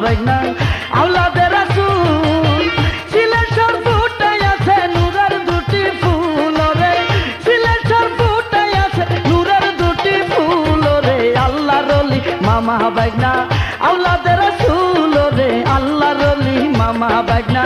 বাইনা আওলাদে রাসূল সিলেশ্বর ফুটাই আছে নূরের দুটি ফুল রে সিলেশ্বর ফুটাই আছে নূরের দুটি ফুল রে আল্লাহর ওলি মামা বাইনা আওলাদে রাসূল রে আল্লাহর ওলি মামা বাইনা